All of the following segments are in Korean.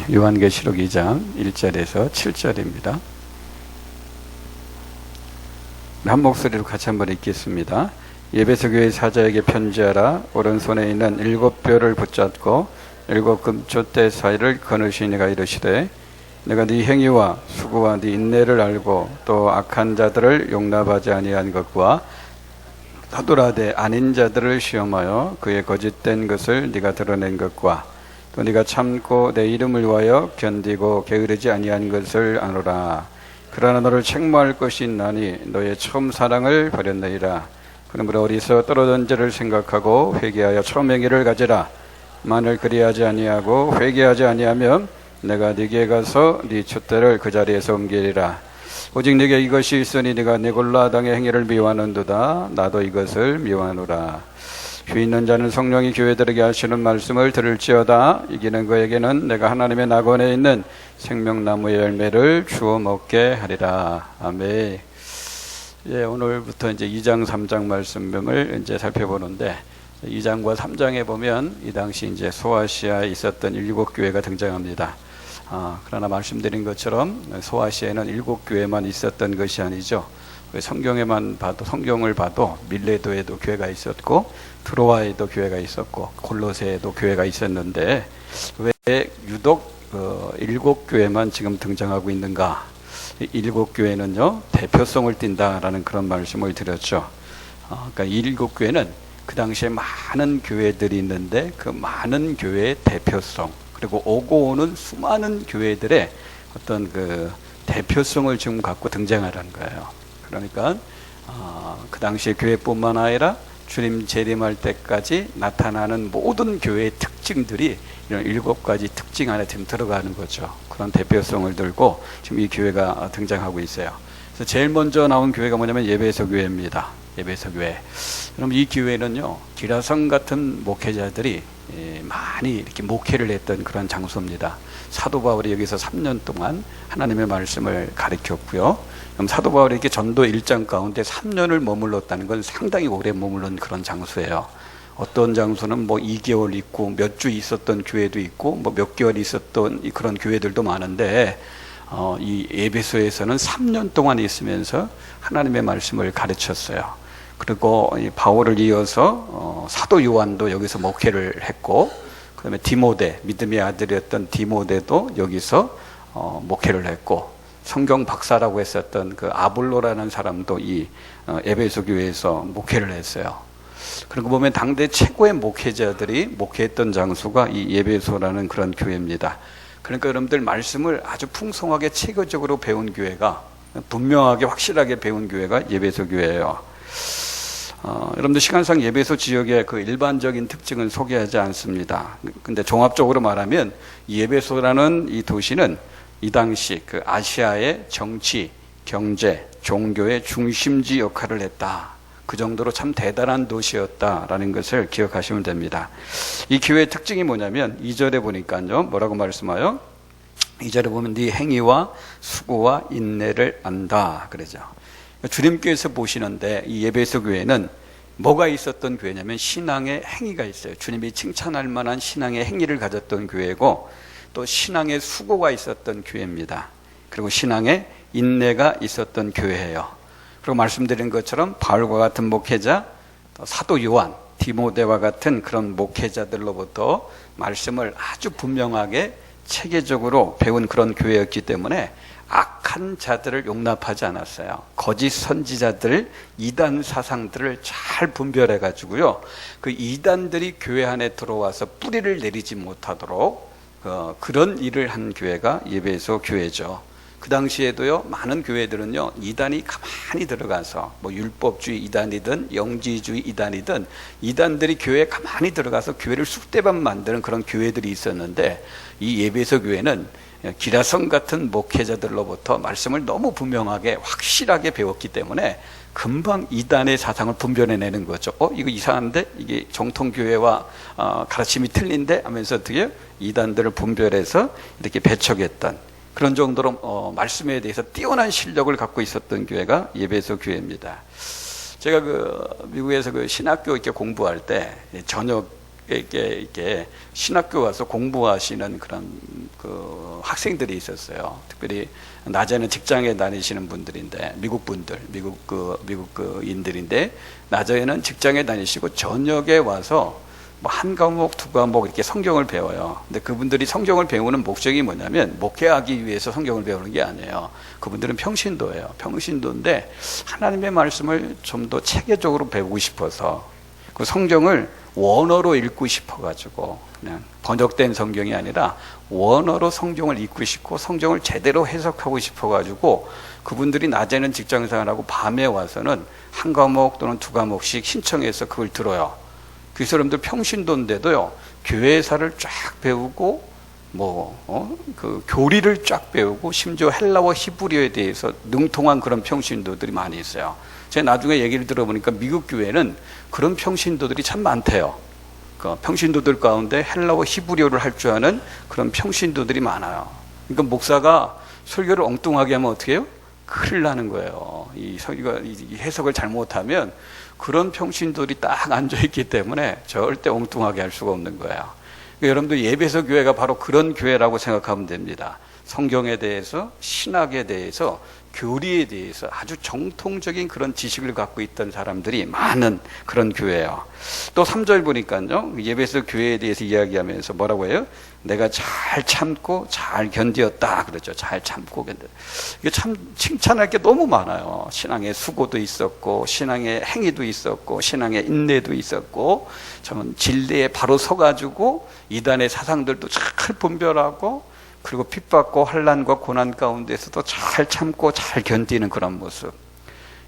요한계시록 2장 1절에서 7절입니다. 한 목소리로 같이 한번 읽겠습니다. 에베소 교회 사자에게 편지하라. 오른손에 있는 7뼈를 붙잡고 7 금촛대 사이를 거느시니가 이르시되 내가 네 행위와 수고와 네 인내를 알고 또 악한 자들을 용납하지 아니한 것과 사도라되 아닌 자들을 시험하여 그의 거짓된 것을 네가 드러낸 것과 또 네가 참고 내 이름을 위하여 견디고 게으르지 아니한 것을 아노라. 그러나 너를 책망할 것이 있나니 너의 처음 사랑을 버렸느니라. 그러므로 어디서 떨어진 자를 생각하고 회개하여 처음 행위를 가지라. 만일 그리하지 아니하고 회개하지 아니하면 내가 네게 가서 네 촛대를 그 자리에서 옮기리라. 오직 네게 이것이 있으니 네가 니골라 당의 행위를 미워하는도다. 나도 이것을 미워하노라. 주 있는 자는 성령이 교회들에게 하시는 말씀을 들을지어다. 이기는 그에게는 내가 하나님의 낙원에 있는 생명나무의 열매를 주어 먹게 하리라. 아멘. 오늘부터 이제 2장 3장 말씀을 이제 살펴보는데 2장과 3장에 보면 이 당시 이제 소아시아에 있었던 7교회가 등장합니다. 그러나 말씀드린 것처럼 소아시아에는 7교회만 있었던 것이 아니죠. 성경을 봐도 밀레도에도 교회가 있었고 트로아에도 교회가 있었고 골로새에도 교회가 있었는데 왜 유독 7교회만 지금 등장하고 있는가? 7교회는요 대표성을 띈다라는 그런 말씀을 드렸죠. 그러니까 7교회는 그 당시에 많은 교회들이 있는데 그 많은 교회의 대표성 그리고 오고 오는 수많은 교회들의 어떤 그 대표성을 지금 갖고 등장하라는 거예요. 그러니까 그 당시에 교회뿐만 아니라 주님 재림할 때까지 나타나는 모든 교회의 특징들이 이런 7가지 특징 안에 지금 들어가는 거죠. 그런 대표성을 들고 지금 이 교회가 등장하고 있어요. 그래서 제일 먼저 나온 교회가 뭐냐면 에베소 교회입니다. 에베소 교회. 그럼 이 교회는요 기라성 같은 목회자들이 많이 이렇게 목회를 했던 그런 장소입니다. 사도 바울이 여기서 3년 동안 하나님의 말씀을 가르쳤고요. 그럼 사도 바울이 이렇게 전도 1장 가운데 3년을 머물렀다는 건 상당히 오래 머물른 그런 장소예요. 어떤 장소는 뭐 2개월 있고 몇 주 있었던 교회도 있고 뭐 몇 개월 있었던 그런 교회들도 많은데 이 에베소에서는 3년 동안 있으면서 하나님의 말씀을 가르쳤어요. 그리고 바울을 이어서 사도 요한도 여기서 목회를 했고 그다음에 디모데 믿음의 아들이었던 디모데도 여기서 목회를 했고 성경 박사라고 했었던 그 아볼로라는 사람도 이 에베소 교회에서 목회를 했어요. 그리고 보면 당대 최고의 목회자들이 목회했던 장소가 이 에베소라는 그런 교회입니다. 그러니까 여러분들 말씀을 아주 풍성하게 체계적으로 배운 교회가 분명하게 확실하게 배운 교회가 에베소 교회예요. 여러분들 시간상 에베소 지역의 그 일반적인 특징은 소개하지 않습니다. 근데 종합적으로 말하면 이 에베소라는 이 도시는 이 당시 그 아시아의 정치, 경제, 종교의 중심지 역할을 했다. 그 정도로 참 대단한 도시였다라는 것을 기억하시면 됩니다. 이 교회의 특징이 뭐냐면 2절에 보니까요. 뭐라고 말씀하여? 2절에 보면 네 행위와 수고와 인내를 안다. 그러죠. 주님께서 보시는데 이 에베소 교회는 뭐가 있었던 교회냐면 신앙의 행위가 있어요. 주님이 칭찬할 만한 신앙의 행위를 가졌던 교회고 또 신앙의 수고가 있었던 교회입니다. 그리고 신앙의 인내가 있었던 교회예요. 그리고 말씀드린 것처럼 바울과 같은 목회자, 사도 요한, 디모데와 같은 그런 목회자들로부터 말씀을 아주 분명하게 체계적으로 배운 그런 교회였기 때문에 악한 자들을 용납하지 않았어요. 거짓 선지자들, 이단 사상들을 잘 분별해 가지고요. 그 이단들이 교회 안에 들어와서 뿌리를 내리지 못하도록 그런 일을 한 교회가 에베소 교회죠. 그 당시에도요 많은 교회들은요 이단이 가만히 들어가서 뭐 율법주의 이단이든 영지주의 이단이든 이단들이 교회에 가만히 들어가서 교회를 쑥대밭 만드는 그런 교회들이 있었는데 이 에베소 교회는 기라성 같은 목회자들로부터 말씀을 너무 분명하게 확실하게 배웠기 때문에 금방 이단의 사상을 분별해내는 거죠. 이거 이상한데? 이게 정통교회와 가르침이 틀린데? 하면서 어떻게 이단들을 분별해서 이렇게 배척했던 그런 정도로 말씀에 대해서 뛰어난 실력을 갖고 있었던 교회가 에베소 교회입니다. 제가 미국에서 신학교 이렇게 공부할 때 저녁 이렇게 신학교 와서 공부하시는 그런 그 학생들이 있었어요. 특별히 낮에는 직장에 다니시는 분들인데 미국 인들인데 낮에는 직장에 다니시고 저녁에 와서 뭐 한 과목 두 과목 이렇게 성경을 배워요. 근데 그분들이 성경을 배우는 목적이 뭐냐면 목회하기 위해서 성경을 배우는 게 아니에요. 그분들은 평신도예요. 평신도인데 하나님의 말씀을 좀 더 체계적으로 배우고 싶어서 그 성경을 원어로 읽고 싶어가지고 그냥 번역된 성경이 아니라 원어로 성경을 읽고 싶고 성경을 제대로 해석하고 싶어가지고 그분들이 낮에는 직장생활하고 밤에 와서는 한 과목 또는 두 과목씩 신청해서 그걸 들어요. 그 사람들 평신도인데도요, 교회사를 쫙 배우고, 그 교리를 쫙 배우고, 심지어 헬라어 히브리어에 대해서 능통한 그런 평신도들이 많이 있어요. 제가 나중에 얘기를 들어보니까 미국 교회는 그런 평신도들이 참 많대요. 그 평신도들 가운데 헬라어 히브리어를 할 줄 아는 그런 평신도들이 많아요. 그러니까 목사가 설교를 엉뚱하게 하면 어떻게 해요? 큰일 나는 거예요. 이 해석을 잘못하면 그런 평신들이 딱 앉아있기 때문에 절대 엉뚱하게 할 수가 없는 거예요. 그러니까 여러분들 예배소 교회가 바로 그런 교회라고 생각하면 됩니다. 성경에 대해서, 신학에 대해서, 교리에 대해서 아주 정통적인 그런 지식을 갖고 있던 사람들이 많은 그런 교회예요. 또 3절 보니까요, 예배소 교회에 대해서 이야기하면서 뭐라고 해요? 내가 잘 참고 잘 견디었다 그러죠. 잘 참고 견디. 이게 참 칭찬할 게 너무 많아요. 신앙의 수고도 있었고, 신앙의 행위도 있었고, 신앙의 인내도 있었고, 저는 진리에 바로 서가지고 이단의 사상들도 잘 분별하고, 그리고 핍받고 환난과 고난 가운데서도 잘 참고 잘 견디는 그런 모습.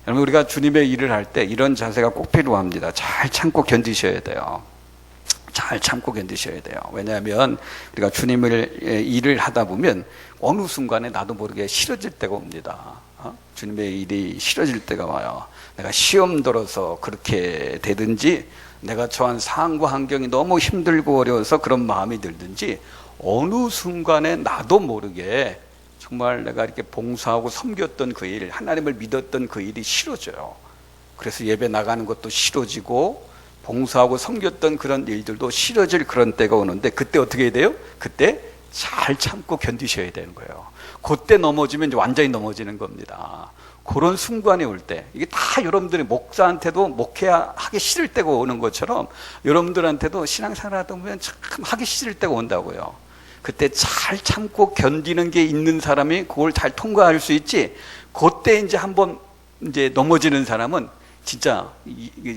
여러분, 우리가 주님의 일을 할 때 이런 자세가 꼭 필요합니다. 잘 참고 견디셔야 돼요. 잘 참고 견디셔야 돼요. 왜냐하면 우리가 주님의 일을 하다 보면 어느 순간에 나도 모르게 싫어질 때가 옵니다. 주님의 일이 싫어질 때가 와요. 내가 시험 들어서 그렇게 되든지, 내가 처한 상황과 환경이 너무 힘들고 어려워서 그런 마음이 들든지, 어느 순간에 나도 모르게 정말 내가 이렇게 봉사하고 섬겼던 그 일, 하나님을 믿었던 그 일이 싫어져요. 그래서 예배 나가는 것도 싫어지고 봉사하고 섬겼던 그런 일들도 싫어질 그런 때가 오는데, 그때 어떻게 해야 돼요? 그때 잘 참고 견디셔야 되는 거예요. 그때 넘어지면 이제 완전히 넘어지는 겁니다. 그런 순간이 올 때, 이게 다 여러분들이 목사한테도 목회하기 싫을 때가 오는 것처럼 여러분들한테도 신앙생활 하다 보면 참 하기 싫을 때가 온다고요. 그때 잘 참고 견디는 게 있는 사람이 그걸 잘 통과할 수 있지, 그때 이제 한번 이제 넘어지는 사람은 진짜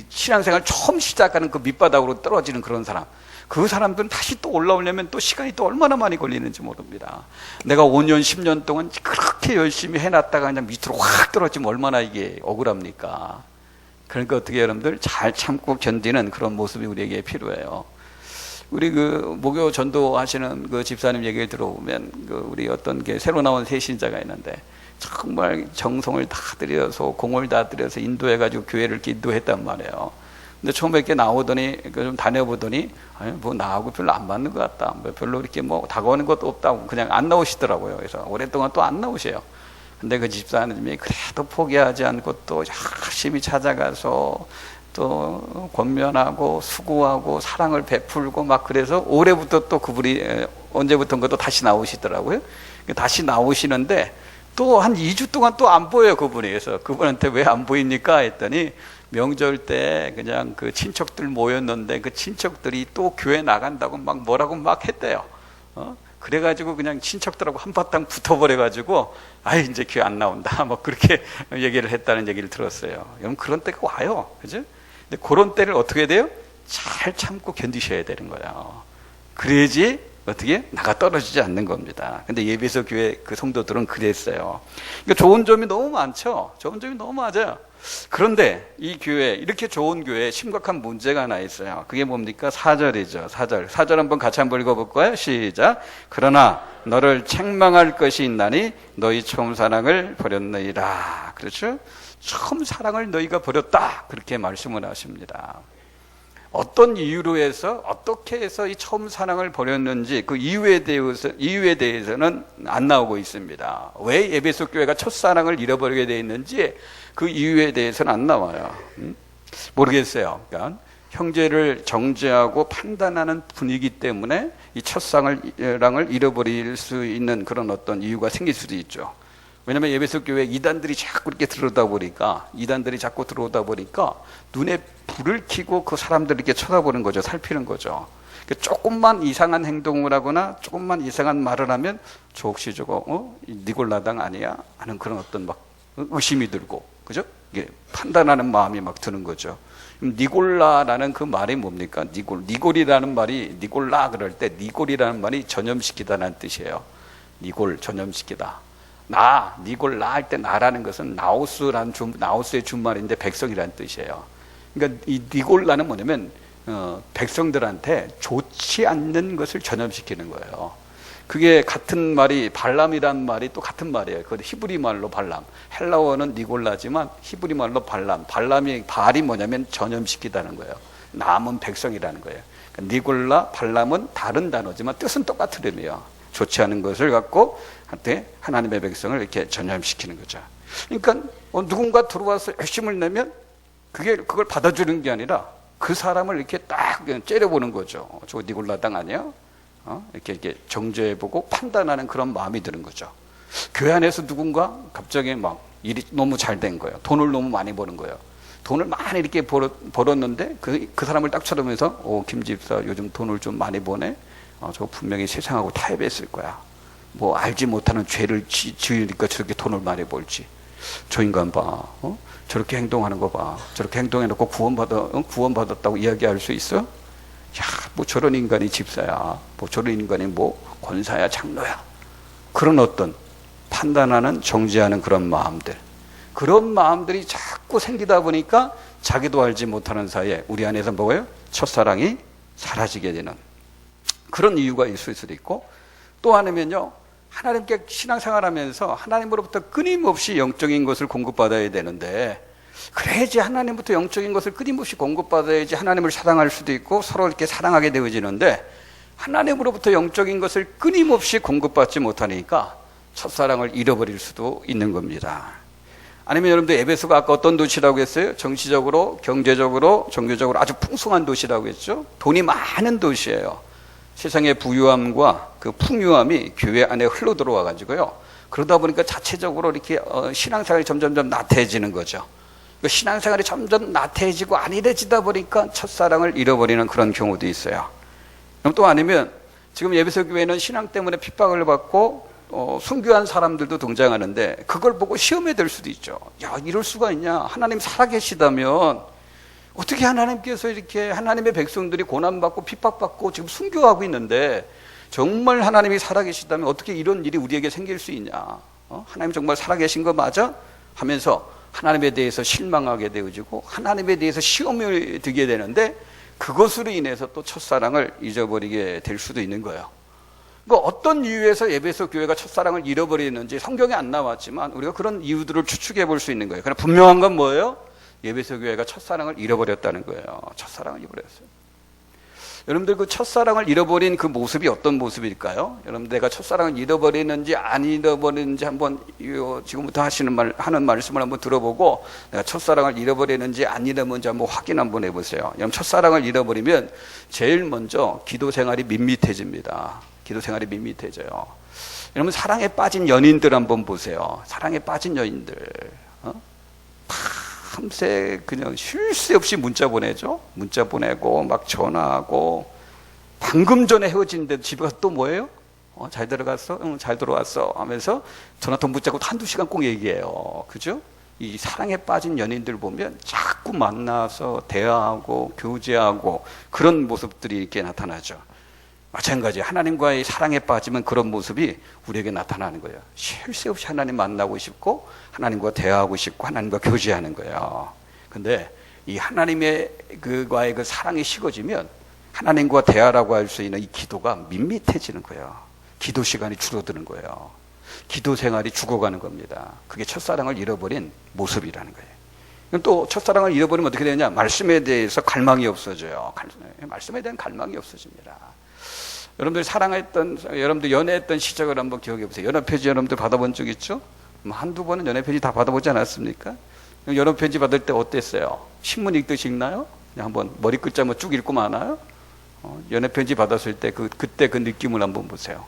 신앙생활 처음 시작하는 그 밑바닥으로 떨어지는 그런 사람, 그 사람들은 다시 또 올라오려면 또 시간이 또 얼마나 많이 걸리는지 모릅니다. 내가 5년 10년 동안 그렇게 열심히 해놨다가 그냥 밑으로 확 떨어지면 얼마나 이게 억울합니까? 그러니까 어떻게 여러분들 잘 참고 견디는 그런 모습이 우리에게 필요해요. 우리 그 목요 전도하시는 그 집사님 얘기를 들어보면, 그 우리 어떤 게 새로 나온 새 신자가 있는데 정말 정성을 다 들여서 공을 다 들여서 인도해가지고 교회를 이렇게 인도했단 말이에요. 근데 처음에 이렇게 나오더니 좀 다녀보더니 뭐 나하고 별로 안 맞는 것 같다. 뭐 별로 이렇게 뭐 다가오는 것도 없다고 그냥 안 나오시더라고요. 그래서 오랫동안 또 안 나오세요. 근데 그 집사님이 그래도 포기하지 않고 또 열심히 찾아가서 또 권면하고 수고하고 사랑을 베풀고 막, 그래서 올해부터 또 그분이 언제부턴가 또 다시 나오시더라고요. 다시 나오시는데 또 한 2주 동안 또 안 보여요, 그분이. 그래서 그분한테 왜 안 보입니까? 했더니 명절 때 그냥 그 친척들 모였는데 그 친척들이 또 교회 나간다고 막 뭐라고 막 했대요. 그래가지고 그냥 친척들하고 한바탕 붙어버려가지고 이제 교회 안 나온다 뭐 그렇게 얘기를 했다는 얘기를 들었어요. 여러분, 그런 때가 와요, 그죠? 근데 그런 때를 어떻게 해야 돼요? 잘 참고 견디셔야 되는 거예요. 그래야지 어떻게 나가 떨어지지 않는 겁니다. 근데 예배소 교회 그 성도들은 그랬어요. 그러니까 좋은 점이 너무 많죠. 좋은 점이 너무 많아요. 그런데 이 교회, 이렇게 좋은 교회에 심각한 문제가 하나 있어요. 그게 뭡니까? 4절이죠. 4절 한번 같이 한번 읽어볼까요? 시작. 그러나 너를 책망할 것이 있나니 너희 처음 사랑을 버렸느니라. 그렇죠? 처음 사랑을 너희가 버렸다, 그렇게 말씀을 하십니다. 어떤 이유로 해서 어떻게 해서 이 처음 사랑을 버렸는지 그 이유에 대해서는 안 나오고 있습니다. 왜 에베소 교회가 첫사랑을 잃어버리게 돼 있는지 그 이유에 대해서는 안 나와요. 모르겠어요. 그러니까 형제를 정죄하고 판단하는 분위기 때문에 이 첫사랑을 잃어버릴 수 있는 그런 어떤 이유가 생길 수도 있죠. 왜냐하면 에베소 교회 이단들이 자꾸 이렇게 이단들이 자꾸 들어오다 보니까 눈에 불을 켜고 그 사람들을 이렇게 쳐다보는 거죠. 살피는 거죠. 조금만 이상한 행동을 하거나 조금만 이상한 말을 하면 저 혹시 저거 니골라당 아니야? 하는 그런 어떤 막 의심이 들고, 그죠? 이게 판단하는 마음이 막 드는 거죠. 니골라라는 그 말이 뭡니까? 니골이라는 말이, 니골라 그럴 때 니골이라는 말이 전염시키다라는 뜻이에요. 니골, 전염시키다. 니골라 할 때 나라는 것은 나우스의 준말인데 백성이라는 뜻이에요. 그러니까 이 니골라는 뭐냐면 백성들한테 좋지 않는 것을 전염시키는 거예요. 그게 같은 말이, 발람이란 말이 또 같은 말이에요. 그것도 히브리 말로 발람. 헬라어는 니골라지만 히브리 말로 발람. 발이 뭐냐면 전염시키다는 거예요. 남은 백성이라는 거예요. 그러니까 니골라, 발람은 다른 단어지만 뜻은 똑같으려요. 좋지 않은 것을 갖고 한테 하나님의 백성을 이렇게 전염시키는 거죠. 그러니까 누군가 들어와서 열심을 내면 그걸 받아주는 게 아니라 그 사람을 이렇게 딱 째려보는 거죠. 저 니골라 당 아니야? 이렇게 정죄해보고 판단하는 그런 마음이 드는 거죠. 교회 안에서 누군가 갑자기 막 일이 너무 잘 된 거예요. 돈을 너무 많이 버는 거예요. 돈을 많이 이렇게 벌었는데 그 사람을 딱 쳐다보면서 김 집사 요즘 돈을 좀 많이 버네? 저거 분명히 세상하고 타협했을 거야. 뭐 알지 못하는 죄를 지으니까 저렇게 돈을 많이 벌지. 저 인간 봐. 저렇게 행동하는 거 봐. 저렇게 행동해놓고 구원받았다고 이야기할 수 있어? 야, 뭐 저런 인간이 집사야. 뭐 저런 인간이 뭐 권사야, 장로야. 그런 어떤 판단하는, 정죄하는 그런 마음들이 자꾸 생기다 보니까 자기도 알지 못하는 사이에 우리 안에서 뭐예요? 첫사랑이 사라지게 되는 그런 이유가 있을 수도 있고, 또 아니면요, 하나님께 신앙생활하면서 하나님으로부터 끊임없이 영적인 것을 공급받아야 되는데, 그래야지 하나님부터 영적인 것을 끊임없이 공급받아야지 하나님을 사랑할 수도 있고 서로 이렇게 사랑하게 되어지는데, 하나님으로부터 영적인 것을 끊임없이 공급받지 못하니까 첫사랑을 잃어버릴 수도 있는 겁니다. 아니면 여러분들 에베소가 아까 어떤 도시라고 했어요? 정치적으로, 경제적으로, 종교적으로 아주 풍성한 도시라고 했죠. 돈이 많은 도시예요. 세상의 부유함과 그 풍요함이 교회 안에 흘러 들어와 가지고요, 그러다 보니까 자체적으로 이렇게 신앙생활이 점점점 나태해지는 거죠. 신앙생활이 점점 나태해지고 안일해지다 보니까 첫사랑을 잃어버리는 그런 경우도 있어요. 그럼 또 아니면 지금 에베소 교회는 신앙 때문에 핍박을 받고 순교한 사람들도 등장하는데, 그걸 보고 시험에 들 수도 있죠. 야, 이럴 수가 있냐? 하나님 살아계시다면 어떻게 하나님께서 이렇게 하나님의 백성들이 고난받고 핍박받고 지금 순교하고 있는데, 정말 하나님이 살아계시다면 어떻게 이런 일이 우리에게 생길 수 있냐? 하나님 정말 살아계신 거 맞아? 하면서 하나님에 대해서 실망하게 되어지고 하나님에 대해서 시험을 들게 되는데, 그것으로 인해서 또 첫사랑을 잊어버리게 될 수도 있는 거예요. 그러니까 어떤 이유에서 에베소 교회가 첫사랑을 잃어버리는지 성경에 안 나왔지만 우리가 그런 이유들을 추측해 볼 수 있는 거예요. 그러나 분명한 건 뭐예요? 에베소 교회가 첫사랑을 잃어버렸다는 거예요. 첫사랑을 잃어버렸어요. 여러분들 그 첫사랑을 잃어버린 그 모습이 어떤 모습일까요? 여러분, 내가 첫사랑을 잃어버리는지 안 잃어버리는지 한번 지금부터 하는 말씀을 한번 들어보고, 내가 첫사랑을 잃어버리는지 안 잃어버리는지 한번 확인 한번 해보세요. 여러분, 첫사랑을 잃어버리면 제일 먼저 기도 생활이 밋밋해집니다. 기도 생활이 밋밋해져요. 여러분, 사랑에 빠진 연인들 한번 보세요. 사랑에 빠진 연인들, 밤새 그냥 쉴 새 없이 문자 보내죠. 문자 보내고 막 전화하고, 방금 전에 헤어지는데 집에 가서 또 뭐예요? 잘 들어갔어? 응, 잘 들어왔어 하면서 전화통 붙잡고 한두 시간 꼭 얘기해요. 그죠? 이 사랑에 빠진 연인들 보면 자꾸 만나서 대화하고 교제하고 그런 모습들이 이렇게 나타나죠. 마찬가지, 하나님과의 사랑에 빠지면 그런 모습이 우리에게 나타나는 거예요. 쉴 새 없이 하나님 만나고 싶고 하나님과 대화하고 싶고 하나님과 교제하는 거예요. 근데 이 하나님의 그와의 그 사랑이 식어지면 하나님과 대화라고 할 수 있는 이 기도가 밋밋해지는 거예요. 기도 시간이 줄어드는 거예요. 기도 생활이 죽어가는 겁니다. 그게 첫사랑을 잃어버린 모습이라는 거예요. 또 첫사랑을 잃어버리면 어떻게 되냐? 말씀에 대해서 갈망이 없어져요. 말씀에 대한 갈망이 없어집니다. 여러분들 연애했던 시절을 한번 기억해 보세요. 연애편지 여러분들 받아본 적 있죠? 한두 번은 연애편지 다 받아보지 않았습니까? 연애편지 받을 때 어땠어요? 신문 읽듯이 읽나요? 그냥 한번 머리 끝자만 쭉 읽고 마나요? 연애 편지 받았을 때 그때 그 느낌을 한번 보세요.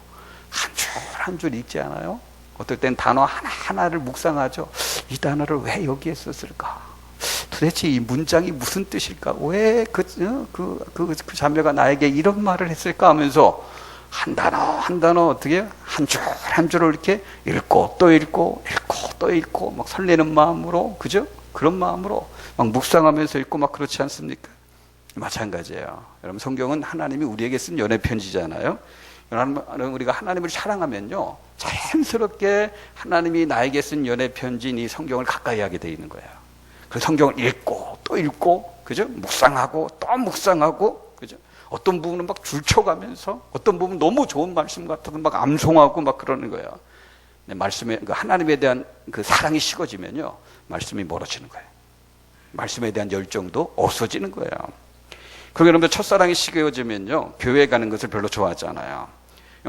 한 줄 한 줄 읽지 않아요? 어떨 땐 단어 하나하나를 묵상하죠. 이 단어를 왜 여기에 썼을까? 도대체 이 문장이 무슨 뜻일까? 왜 그 자매가 나에게 이런 말을 했을까 하면서 한 단어 한 단어 어떻게 한 줄 한 줄을 이렇게 읽고 또 읽고 또 읽고 막 설레는 마음으로, 그죠? 그런 마음으로 막 묵상하면서 읽고 막 그렇지 않습니까? 마찬가지예요. 여러분, 성경은 하나님이 우리에게 쓴 연애 편지잖아요. 우리가 하나님을 사랑하면요, 자연스럽게 하나님이 나에게 쓴 연애 편지인 이 성경을 가까이 하게 돼 있는 거예요. 그 성경을 읽고 또 읽고, 그죠? 묵상하고 또 묵상하고, 그죠? 어떤 부분은 막 줄쳐가면서, 어떤 부분은 너무 좋은 말씀 같아서 막 암송하고 막 그러는 거예요. 말씀에, 하나님에 대한 그 사랑이 식어지면요, 말씀이 멀어지는 거예요. 말씀에 대한 열정도 없어지는 거예요. 그리고 여러분들, 첫사랑이 식어지면요, 교회 가는 것을 별로 좋아하지 않아요.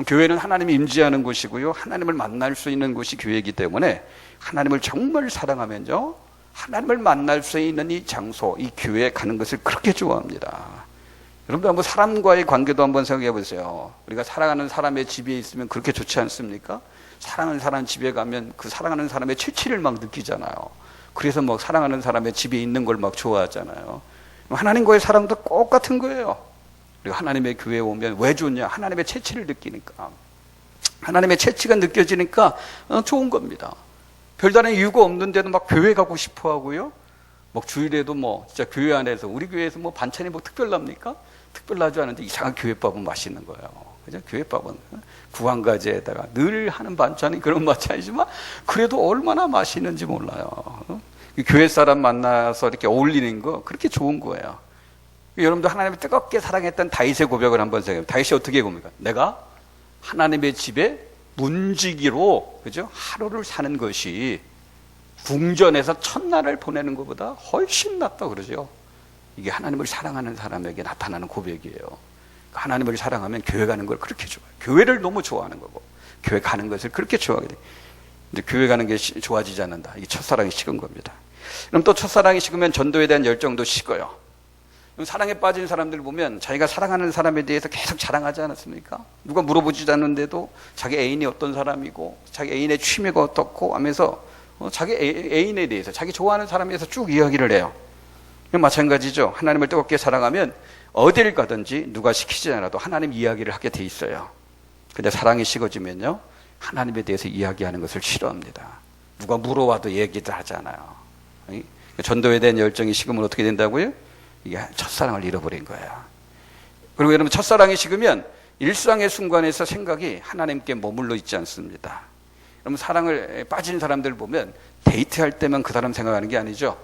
교회는 하나님이 임재하는 곳이고요, 하나님을 만날 수 있는 곳이 교회이기 때문에 하나님을 정말 사랑하면요, 하나님을 만날 수 있는 이 장소, 이 교회에 가는 것을 그렇게 좋아합니다. 여러분들, 한번 사람과의 관계도 한번 생각해 보세요. 우리가 사랑하는 사람의 집에 있으면 그렇게 좋지 않습니까? 사랑하는 사람 집에 가면 그 사랑하는 사람의 체취를 막 느끼잖아요. 그래서 막 사랑하는 사람의 집에 있는 걸 막 좋아하잖아요. 하나님과의 사랑도 똑같은 거예요. 우리가 하나님의 교회에 오면 왜 좋냐? 하나님의 체취를 느끼니까. 하나님의 체취가 느껴지니까 좋은 겁니다. 별다른 이유가 없는데도 막 교회 가고 싶어 하고요. 막 주일에도 뭐 진짜 교회 안에서, 우리 교회에서 뭐 반찬이 뭐 특별합니까? 특별하지 않은데 이상한 교회밥은 맛있는 거예요. 그죠? 교회밥은 구한가지에다가 늘 하는 반찬이 그런 반찬이지만 그래도 얼마나 맛있는지 몰라요. 교회 사람 만나서 이렇게 어울리는 거 그렇게 좋은 거예요. 여러분도 하나님을 뜨겁게 사랑했던 다윗의 고백을 한번 생각해요. 다윗이 어떻게 봅니까? 내가 하나님의 집에 문지기로, 그죠? 하루를 사는 것이 궁전에서 첫날을 보내는 것보다 훨씬 낫다 그러죠. 이게 하나님을 사랑하는 사람에게 나타나는 고백이에요. 하나님을 사랑하면 교회 가는 걸 그렇게 좋아해요. 교회를 너무 좋아하는 거고, 교회 가는 것을 그렇게 좋아하게 돼요. 근데 교회 가는 게 좋아지지 않는다. 이게 첫사랑이 식은 겁니다. 그럼 또 첫사랑이 식으면 전도에 대한 열정도 식어요. 사랑에 빠진 사람들 보면 자기가 사랑하는 사람에 대해서 계속 자랑하지 않았습니까? 누가 물어보지 않는데도 자기 애인이 어떤 사람이고, 자기 애인의 취미가 어떻고 하면서 자기 애인에 대해서, 자기 좋아하는 사람에 대해서 쭉 이야기를 해요. 마찬가지죠. 하나님을 뜨겁게 사랑하면 어딜 가든지 누가 시키지 않아도 하나님 이야기를 하게 돼 있어요. 근데 사랑이 식어지면요, 하나님에 대해서 이야기하는 것을 싫어합니다. 누가 물어와도 얘기도 하지 않아요. 전도에 대한 열정이 식으면 어떻게 된다고요? 이게 첫사랑을 잃어버린 거예요. 그리고 여러분, 첫사랑이 식으면 일상의 순간에서 생각이 하나님께 머물러 있지 않습니다. 여러분, 사랑을 빠진 사람들 보면 데이트할 때만 그 사람 생각하는 게 아니죠.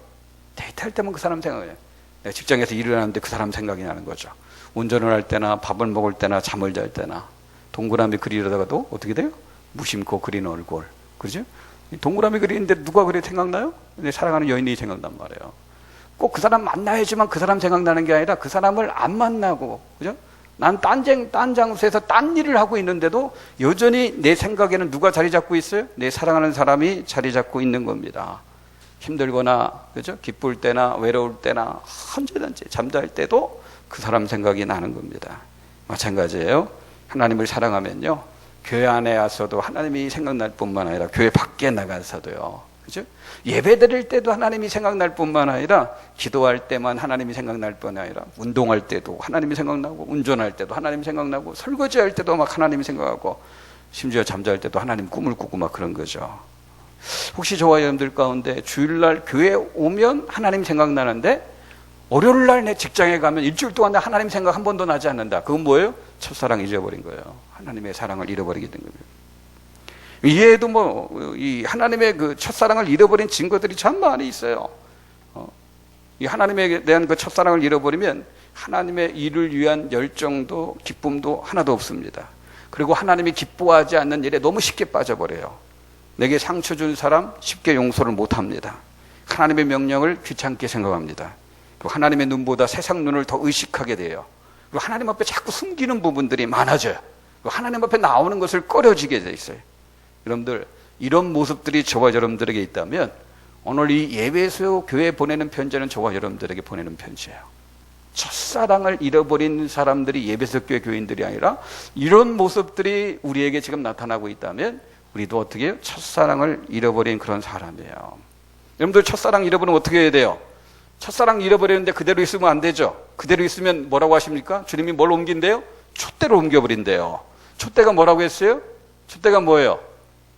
데이트할 때만 그 사람 생각해요. 내가 직장에서 일을 하는데 그 사람 생각이 나는 거죠. 운전을 할 때나 밥을 먹을 때나 잠을 잘 때나 동그라미 그리려다가도 어떻게 돼요? 무심코 그린 얼굴, 그죠? 동그라미 그리는데 누가 그래 생각나요? 내 사랑하는 여인이 생각난 말이에요. 꼭 그 사람 만나야지만 그 사람 생각나는 게 아니라 그 사람을 안 만나고, 그죠? 난 딴 장소에서 딴 일을 하고 있는데도 여전히 내 생각에는 누가 자리 잡고 있어요? 내 사랑하는 사람이 자리 잡고 있는 겁니다. 힘들거나, 그죠? 기쁠 때나 외로울 때나 언제든지 잠잘 때도 그 사람 생각이 나는 겁니다. 마찬가지예요. 하나님을 사랑하면요, 교회 안에 와서도 하나님이 생각날 뿐만 아니라 교회 밖에 나가서도요, 그죠? 예배 드릴 때도 하나님이 생각날 뿐만 아니라 기도할 때만 하나님이 생각날 뿐 아니라 운동할 때도 하나님이 생각나고, 운전할 때도 하나님이 생각나고, 설거지할 때도 막 하나님이 생각하고, 심지어 잠잘 때도 하나님 꿈을 꾸고 막 그런 거죠. 혹시 저와 여러분들 가운데 주일날 교회에 오면 하나님 생각나는데 월요일날 내 직장에 가면 일주일 동안 하나님 생각 한 번도 나지 않는다. 그건 뭐예요? 첫사랑 잊어버린 거예요. 하나님의 사랑을 잃어버리게 된 겁니다. 이외에도 이 하나님의 그 첫사랑을 잃어버린 증거들이 참 많이 있어요. 이 하나님에 대한 그 첫사랑을 잃어버리면 하나님의 일을 위한 열정도 기쁨도 하나도 없습니다. 그리고 하나님이 기뻐하지 않는 일에 너무 쉽게 빠져버려요. 내게 상처 준 사람 쉽게 용서를 못합니다. 하나님의 명령을 귀찮게 생각합니다. 그리고 하나님의 눈보다 세상 눈을 더 의식하게 돼요. 그리고 하나님 앞에 자꾸 숨기는 부분들이 많아져요. 그리고 하나님 앞에 나오는 것을 꺼려지게 돼 있어요. 여러분들, 이런 모습들이 저와 여러분들에게 있다면 오늘 이 예배소 교회에 보내는 편지는 저와 여러분들에게 보내는 편지예요. 첫사랑을 잃어버린 사람들이 예배석 교회 교인들이 아니라 이런 모습들이 우리에게 지금 나타나고 있다면 우리도 어떻게 해요? 첫사랑을 잃어버린 그런 사람이에요. 여러분들 첫사랑 잃어버리면 어떻게 해야 돼요? 첫사랑 잃어버렸는데 그대로 있으면 안 되죠. 그대로 있으면 뭐라고 하십니까? 주님이 뭘 옮긴대요? 촛대로 옮겨버린대요. 촛대가 뭐라고 했어요? 촛대가 뭐예요?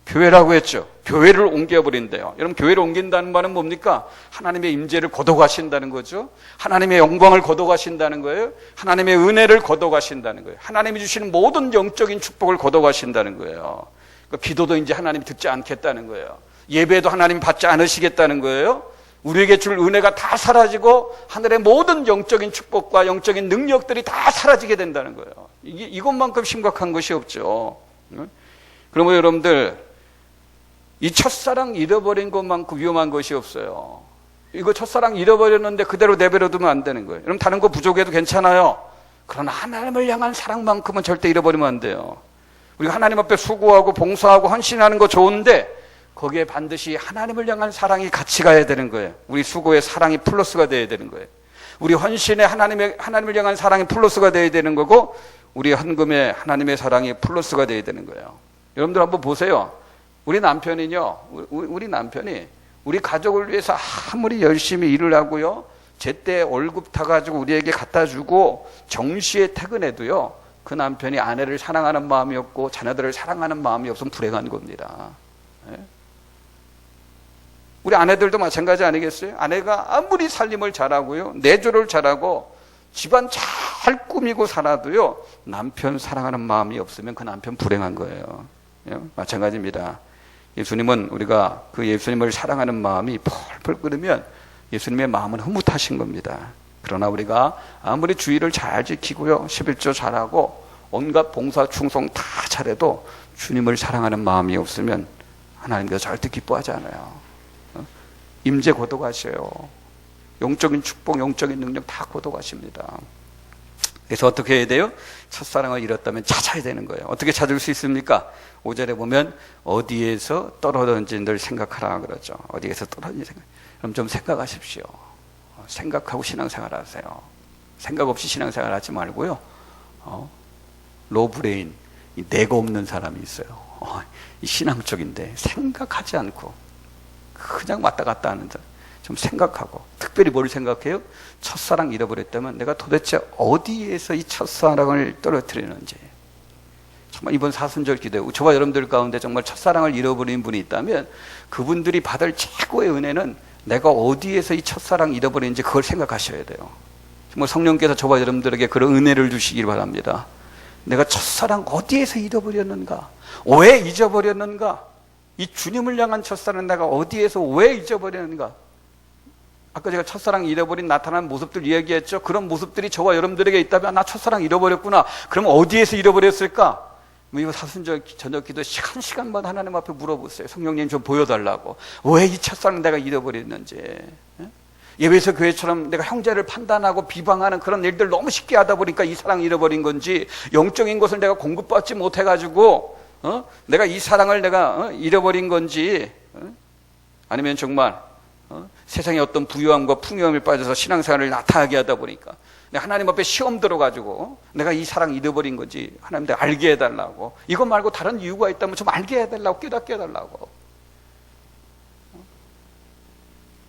교회라고 했죠. 교회를 옮겨버린대요. 여러분, 교회를 옮긴다는 말은 뭡니까? 하나님의 임재를 거둬가신다는 거죠. 하나님의 영광을 거둬가신다는 거예요. 하나님의 은혜를 거둬가신다는 거예요. 하나님이 주시는 모든 영적인 축복을 거둬가신다는 거예요. 그러니까 기도도 이제 하나님이 듣지 않겠다는 거예요. 예배도 하나님 받지 않으시겠다는 거예요. 우리에게 줄 은혜가 다 사라지고 하늘의 모든 영적인 축복과 영적인 능력들이 다 사라지게 된다는 거예요. 이것만큼 심각한 것이 없죠. 그러면 여러분들, 이 첫사랑 잃어버린 것만큼 위험한 것이 없어요. 이거 첫사랑 잃어버렸는데 그대로 내버려두면 안 되는 거예요. 여러분, 다른 거 부족해도 괜찮아요. 그러나 하나님을 향한 사랑만큼은 절대 잃어버리면 안 돼요. 우리가 하나님 앞에 수고하고 봉사하고 헌신하는 거 좋은데 거기에 반드시 하나님을 향한 사랑이 같이 가야 되는 거예요. 우리 수고에 사랑이 플러스가 돼야 되는 거예요. 우리 헌신에 하나님을 향한 사랑이 플러스가 돼야 되는 거고, 우리 헌금에 하나님의 사랑이 플러스가 돼야 되는 거예요. 여러분들 한번 보세요. 우리 남편이요, 우리 남편이 우리 가족을 위해서 아무리 열심히 일을 하고요, 제때 월급 타가지고 우리에게 갖다 주고 정시에 퇴근해도요, 그 남편이 아내를 사랑하는 마음이 없고 자녀들을 사랑하는 마음이 없으면 불행한 겁니다. 우리 아내들도 마찬가지 아니겠어요? 아내가 아무리 살림을 잘하고요, 내조를 잘하고 집안 잘 꾸미고 살아도요, 남편 사랑하는 마음이 없으면 그 남편 불행한 거예요. 마찬가지입니다. 예수님은 우리가 그 예수님을 사랑하는 마음이 펄펄 끓으면 예수님의 마음은 흐뭇하신 겁니다. 그러나 우리가 아무리 주의를 잘 지키고요, 11조 잘하고 온갖 봉사 충성 다 잘해도 주님을 사랑하는 마음이 없으면 하나님께서 절대 기뻐하지 않아요. 임재 거둬가셔요. 영적인 축복, 영적인 능력 다 거둬가십니다. 그래서 어떻게 해야 돼요? 첫사랑을 잃었다면 찾아야 되는 거예요. 어떻게 찾을 수 있습니까? 5절에 보면 어디에서 떨어졌는지 늘 생각하라 그러죠. 어디에서 떨어졌는지 생각. 그럼 좀 생각하십시오. 생각하고 신앙생활 하세요. 생각 없이 신앙생활 하지 말고요. 로브레인, 내가 없는 사람이 있어요. 신앙적인데 생각하지 않고 그냥 왔다 갔다 하는 사람. 좀 생각하고, 특별히 뭘 생각해요? 첫사랑 잃어버렸다면 내가 도대체 어디에서 이 첫사랑을 떨어뜨리는지. 정말 이번 사순절 기도에 저와 여러분들 가운데 정말 첫사랑을 잃어버린 분이 있다면 그분들이 받을 최고의 은혜는 내가 어디에서 이 첫사랑 잃어버리는지 그걸 생각하셔야 돼요. 정말 성령께서 저와 여러분들에게 그런 은혜를 주시길 바랍니다. 내가 첫사랑 어디에서 잃어버렸는가? 왜 잊어버렸는가? 이 주님을 향한 첫사랑 내가 어디에서 왜 잊어버렸는가? 아까 제가 첫사랑 잃어버린 나타난 모습들 이야기했죠. 그런 모습들이 저와 여러분들에게 있다면 나 첫사랑 잃어버렸구나. 그럼 어디에서 잃어버렸을까? 이거 사순절 저녁 기도 한 시간마다 하나님 앞에 물어보세요. 성령님 좀 보여달라고. 왜 이 첫사랑 내가 잃어버렸는지. 예배에서 교회처럼 내가 형제를 판단하고 비방하는 그런 일들 너무 쉽게 하다 보니까 이 사랑 잃어버린 건지, 영적인 것을 내가 공급받지 못해가지고 내가 이 사랑을 내가 잃어버린 건지, 아니면 정말 세상의 어떤 부유함과 풍요함에 빠져서 신앙생활을 나타나게 하다 보니까 내가 하나님 앞에 시험 들어가지고 내가 이 사랑 잃어버린 건지 하나님한테 알게 해달라고. 이것 말고 다른 이유가 있다면 좀 알게 해달라고, 깨닫게 해달라고.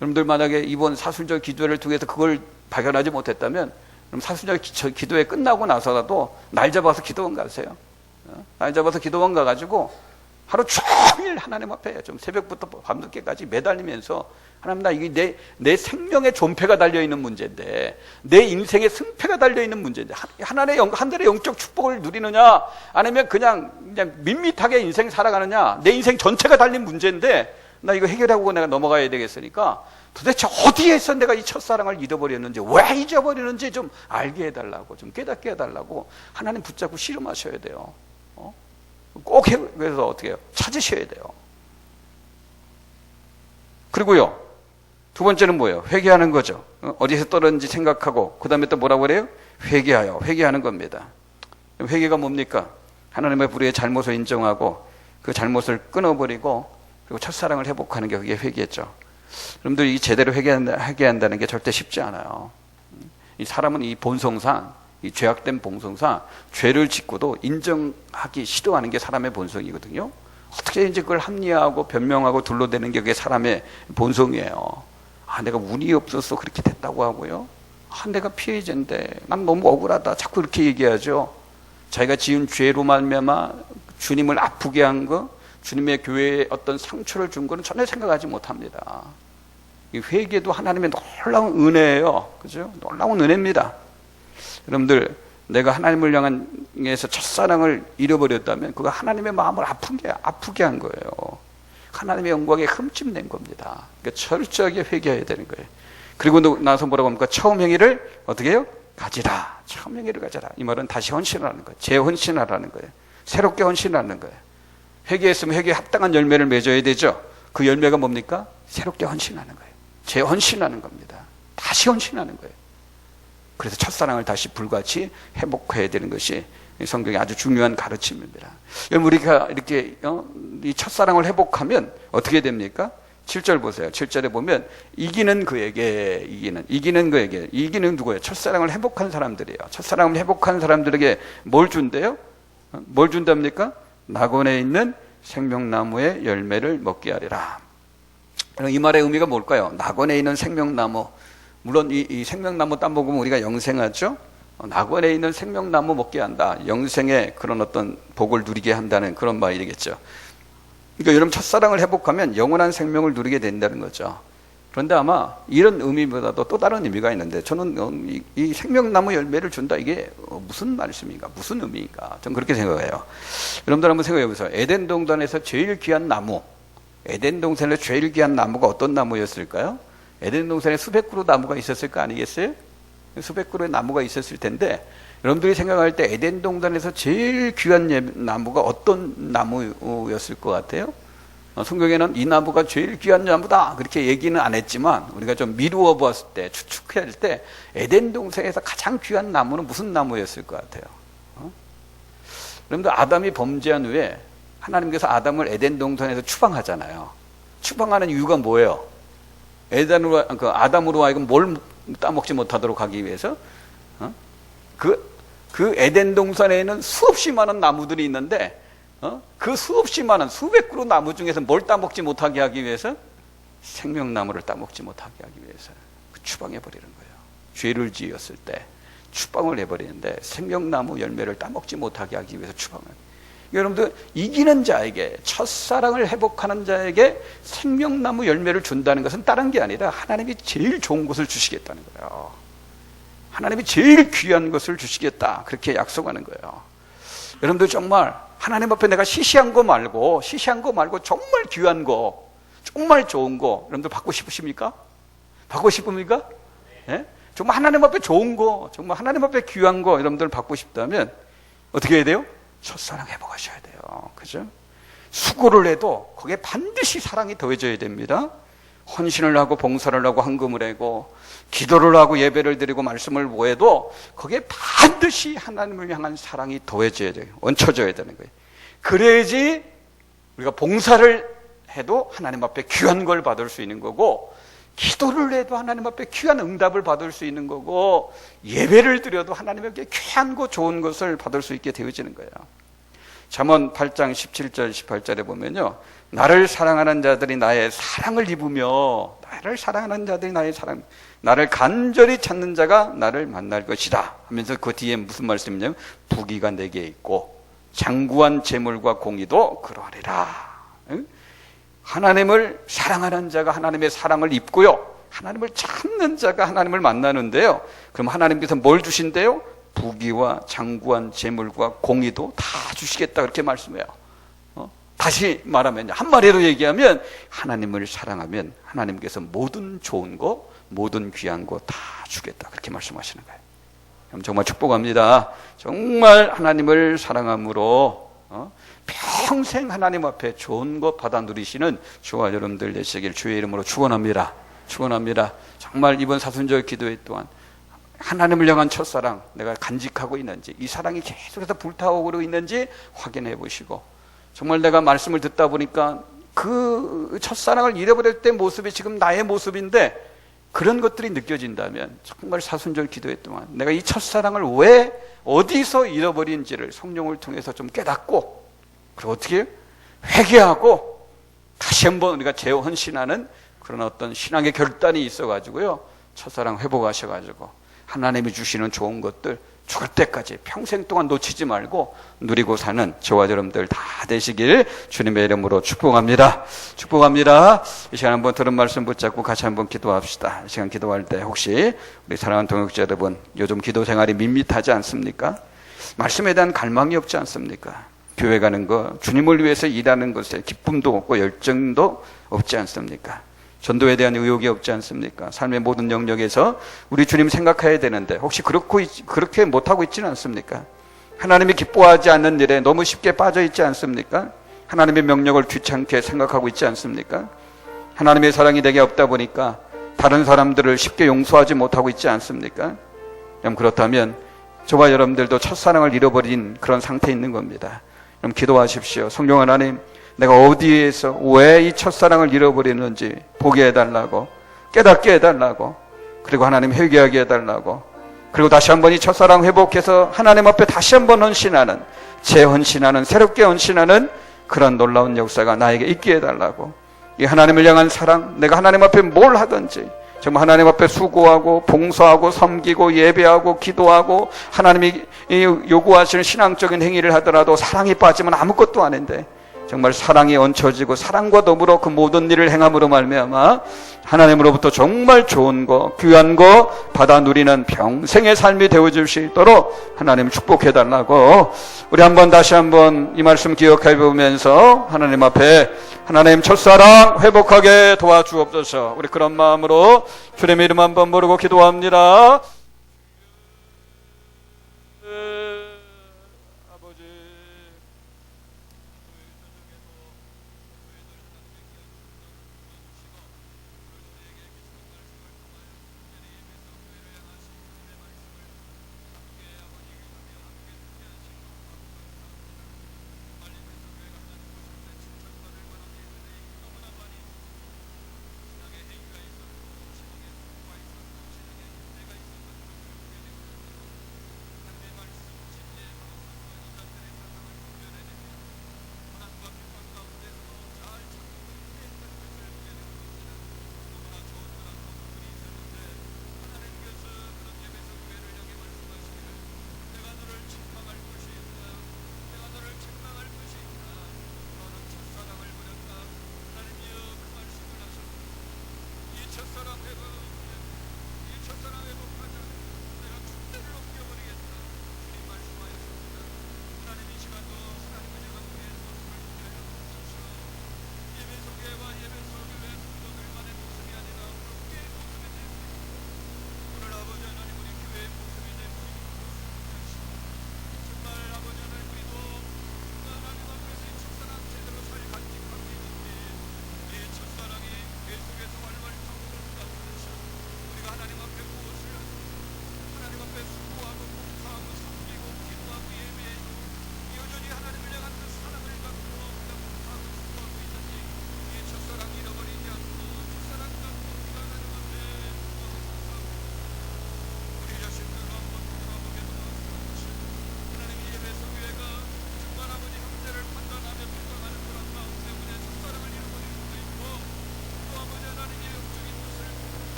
여러분들 만약에 이번 사순절 기도회를 통해서 그걸 발견하지 못했다면 그럼 사순절 기도회 끝나고 나서라도 날 잡아서 기도원 가세요. 날 잡아서 기도원 가가지고 하루 종일 하나님 앞에 좀 새벽부터 밤늦게까지 매달리면서, 하나님, 나 이게 내 생명의 존폐가 달려있는 문제인데, 내 인생의 승패가 달려있는 문제인데, 하늘의 영적 축복을 누리느냐, 아니면 그냥 밋밋하게 인생 살아가느냐, 내 인생 전체가 달린 문제인데, 나 이거 해결하고 내가 넘어가야 되겠으니까, 도대체 어디에서 내가 이 첫사랑을 잃어버렸는지, 왜 잊어버리는지 좀 알게 해달라고, 좀 깨닫게 해달라고, 하나님 붙잡고 씨름하셔야 돼요. 꼭 그래서 어떻게 해요? 찾으셔야 돼요. 그리고요, 두 번째는 뭐예요? 회개하는 거죠. 어디서 떨어졌는지 생각하고, 그 다음에 또 뭐라고 그래요? 회개하는 겁니다. 회개가 뭡니까? 하나님의 불의의 잘못을 인정하고 그 잘못을 끊어버리고 그리고 첫사랑을 회복하는 게 그게 회개죠. 여러분들 이 제대로 회개한다는 게 절대 쉽지 않아요. 이 사람은 이 본성상, 이 죄악된 본성상 죄를 짓고도 인정하기 싫어하는 게 사람의 본성이거든요. 어떻게 이제 그걸 합리화하고 변명하고 둘러대는 게 그게 사람의 본성이에요. 아, 내가 운이 없어서 그렇게 됐다고 하고요. 아, 내가 피해자인데 난 너무 억울하다. 자꾸 이렇게 얘기하죠. 자기가 지은 죄로 말미암아 주님을 아프게 한 거, 주님의 교회에 어떤 상처를 준 거는 전혀 생각하지 못합니다. 이 회개도 하나님의 놀라운 은혜예요. 그죠? 놀라운 은혜입니다. 여러분들, 내가 하나님을 향해서 첫사랑을 잃어버렸다면 그거 하나님의 마음을 아프게 한 거예요. 하나님의 영광에 흠집낸 겁니다. 그러니까 철저하게 회개해야 되는 거예요. 그리고 나서 뭐라고 합니까? 처음 행위를 어떻게 해요? 가지라. 처음 행위를 가져라. 이 말은 다시 헌신하라는 거예요. 재헌신하라는 거예요. 새롭게 헌신하는 거예요. 회개했으면 회개에 합당한 열매를 맺어야 되죠. 그 열매가 뭡니까? 새롭게 헌신하는 거예요. 재헌신하는 겁니다. 다시 헌신하는 거예요. 그래서 첫사랑을 다시 불같이 회복해야 되는 것이 성경의 아주 중요한 가르침입니다. 여러분, 우리가 이렇게 이 첫사랑을 회복하면 어떻게 됩니까? 7절 보세요. 7절에 보면 이기는 누구예요? 첫사랑을 회복한 사람들이에요. 첫사랑을 회복한 사람들에게 뭘 준대요? 뭘 준답니까? 낙원에 있는 생명나무의 열매를 먹게 하리라. 이 말의 의미가 뭘까요? 낙원에 있는 생명나무, 물론 이 생명나무 따 먹으면 우리가 영생하죠. 낙원에 있는 생명나무 먹게 한다. 영생의 그런 어떤 복을 누리게 한다는 그런 말이겠죠. 그러니까 여러분, 첫사랑을 회복하면 영원한 생명을 누리게 된다는 거죠. 그런데 아마 이런 의미보다도 또 다른 의미가 있는데, 저는 이 생명나무 열매를 준다, 이게 무슨 말씀인가, 무슨 의미인가, 저는 그렇게 생각해요. 여러분들 한번 생각해 보세요. 에덴 동산에서 제일 귀한 나무, 에덴 동산에서 제일 귀한 나무가 어떤 나무였을까요? 에덴 동산에 수백 그루 나무가 있었을 거 아니겠어요? 수백 그루의 나무가 있었을 텐데, 여러분들이 생각할 때 에덴 동산에서 제일 귀한 나무가 어떤 나무였을 것 같아요? 성경에는 이 나무가 제일 귀한 나무다 그렇게 얘기는 안 했지만, 우리가 좀 미루어 보았을 때, 추측할 때 에덴 동산에서 가장 귀한 나무는 무슨 나무였을 것 같아요? 여러분들, 아담이 범죄한 후에 하나님께서 아담을 에덴 동산에서 추방하잖아요. 추방하는 이유가 뭐예요? 아담으로 하여금 뭘 따먹지 못하도록 하기 위해서 그 에덴 동산에는 수없이 많은 나무들이 있는데, 그 수없이 많은 수백 그루 나무 중에서 뭘 따먹지 못하게 하기 위해서? 생명나무를 따먹지 못하게 하기 위해서 추방해 버리는 거예요. 죄를 지었을 때 추방을 해버리는데 생명나무 열매를 따먹지 못하게 하기 위해서 추방을. 여러분들, 이기는 자에게, 첫사랑을 회복하는 자에게 생명나무 열매를 준다는 것은 다른 게 아니라 하나님이 제일 좋은 것을 주시겠다는 거예요. 하나님이 제일 귀한 것을 주시겠다, 그렇게 약속하는 거예요. 여러분들, 정말 하나님 앞에 내가 시시한 거 말고 정말 귀한 거, 정말 좋은 거 여러분들 받고 싶으십니까? 받고 싶습니까? 네? 정말 하나님 앞에 좋은 거, 정말 하나님 앞에 귀한 거 여러분들 받고 싶다면 어떻게 해야 돼요? 첫사랑 회복하셔야 돼요. 그죠? 수고를 해도 거기에 반드시 사랑이 더해져야 됩니다. 헌신을 하고 봉사를 하고 헌금을 하고 기도를 하고 예배를 드리고 말씀을 모해도 거기에 반드시 하나님을 향한 사랑이 더해져야 돼요. 얹혀져야 되는 거예요. 그래야지 우리가 봉사를 해도 하나님 앞에 귀한 걸 받을 수 있는 거고, 기도를 해도 하나님 앞에 귀한 응답을 받을 수 있는 거고, 예배를 드려도 하나님에게 귀한 거, 좋은 것을 받을 수 있게 되어지는 거예요. 잠언 8장 17절 18절에 보면요, 나를 사랑하는 자들이 나의 사랑을 입으며, 나를 간절히 찾는 자가 나를 만날 것이다 하면서 그 뒤에 무슨 말씀이냐면, 부귀가 내게 있고 장구한 재물과 공의도 그러하리라. 하나님을 사랑하는 자가 하나님의 사랑을 입고요, 하나님을 찾는 자가 하나님을 만나는데요, 그럼 하나님께서 뭘 주신대요? 부귀와 장구한 재물과 공의도 다 주시겠다, 그렇게 말씀해요. 다시 말하면, 한마디로 얘기하면, 하나님을 사랑하면 하나님께서 모든 좋은 거, 모든 귀한 거 다 주겠다, 그렇게 말씀하시는 거예요. 그럼 정말 축복합니다. 정말 하나님을 사랑함으로 평생 하나님 앞에 좋은 것 받아 누리시는 저와 여러분들 되시길 주의 이름으로 축원합니다. 축원합니다. 정말 이번 사순절 기도회 또한 하나님을 향한 첫사랑, 내가 간직하고 있는지, 이 사랑이 계속해서 불타오르고 있는지 확인해 보시고, 정말 내가 말씀을 듣다 보니까 그 첫사랑을 잃어버릴 때 모습이 지금 나의 모습인데, 그런 것들이 느껴진다면 정말 사순절 기도회 동안 내가 이 첫사랑을 왜 어디서 잃어버린지를 성령을 통해서 좀 깨닫고, 그리고 어떻게 회개하고 다시 한번 우리가 재헌신하는 그런 어떤 신앙의 결단이 있어가지고요, 첫사랑 회복하셔가지고 하나님이 주시는 좋은 것들 죽을 때까지 평생 동안 놓치지 말고 누리고 사는 저와 여러분들 다 되시길 주님의 이름으로 축복합니다. 축복합니다. 이 시간 한번 들은 말씀 붙잡고 같이 한번 기도합시다. 이 시간 기도할 때 혹시 우리 사랑하는 동역자 여러분, 요즘 기도 생활이 밋밋하지 않습니까? 말씀에 대한 갈망이 없지 않습니까? 교회 가는 거, 주님을 위해서 일하는 것에 기쁨도 없고 열정도 없지 않습니까? 전도에 대한 의욕이 없지 않습니까? 삶의 모든 영역에서 우리 주님 생각해야 되는데 혹시 그렇게 못하고 있지는 않습니까? 하나님이 기뻐하지 않는 일에 너무 쉽게 빠져 있지 않습니까? 하나님의 명령을 귀찮게 생각하고 있지 않습니까? 하나님의 사랑이 내게 없다 보니까 다른 사람들을 쉽게 용서하지 못하고 있지 않습니까? 그렇다면 저와 여러분들도 첫사랑을 잃어버린 그런 상태에 있는 겁니다. 그럼 기도하십시오. 성령 하나님, 내가 어디에서 왜 이 첫사랑을 잃어버리는지 보게 해달라고, 깨닫게 해달라고, 그리고 하나님 회개하게 해달라고, 그리고 다시 한번 이 첫사랑 회복해서 하나님 앞에 다시 한번 헌신하는, 재헌신하는, 새롭게 헌신하는 그런 놀라운 역사가 나에게 있게 해달라고, 이 하나님을 향한 사랑, 내가 하나님 앞에 뭘 하든지 정말 하나님 앞에 수고하고 봉사하고 섬기고 예배하고 기도하고 하나님이 요구하시는 신앙적인 행위를 하더라도 사랑이 빠지면 아무것도 아닌데, 정말 사랑이 얹혀지고 사랑과 더불어 그 모든 일을 행함으로 말미암아 하나님으로부터 정말 좋은 거, 귀한 거 받아 누리는 평생의 삶이 되어줄 수 있도록 하나님 축복해달라고, 우리 한번 다시 한번 이 말씀 기억해 보면서 하나님 앞에 하나님 첫사랑 회복하게 도와주옵소서. 우리 그런 마음으로 주님의 이름 한번 부르고 기도합니다.